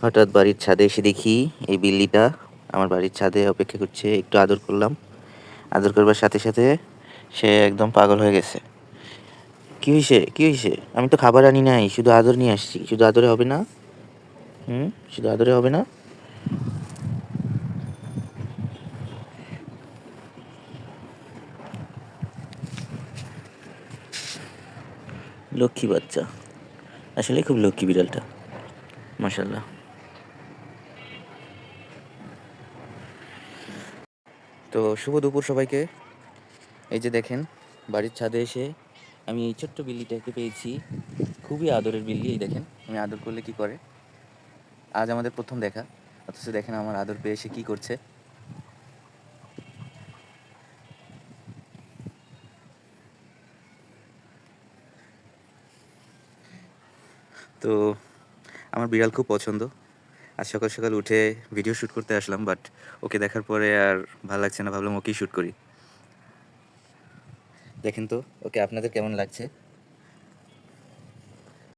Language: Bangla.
হঠাৎ বাড়ির ছাদে এসে দেখি এই বিল্লিটা আমার বাড়ির ছাদে অপেক্ষা করছে। একটু আদর করলাম, আদর করবার সাথে সাথে সে একদম পাগল হয়ে গেছে। কি হয়েছে, কি হয়েছে? আমি তো খাবার আনি নাই, শুধু আদর নিয়ে আসছি। শুধু আদরে হবে না? হুম, শুধু আদরে হবে না? লক্ষ্মী বাচ্চা, আসলে খুব লক্ষ্মী বিড়ালটা, মাশাল্লাহ। তো শুভ দুপুর সবাইকে। এই যে দেখেন, বাড়ির ছাদে এসে আমি এই ছোট্ট বিল্লিটাকে পেয়েছি। খুবই আদরের বিল্লি। এই দেখেন আমি আদর করলে কি করে। আজ আমাদের প্রথম দেখা, অথচ দেখেন আমার আদর পেয়ে সে কি করছে। তো আমার বিড়াল খুব পছন্দ। আজ সকাল সকাল উঠে ভিডিও শ্যুট করতে আসলাম, বাট ওকে দেখার পরে আর ভালো লাগছে না, ভাবলাম ওকেই শ্যুট করি। দেখেন তো ওকে আপনাদের কেমন লাগছে।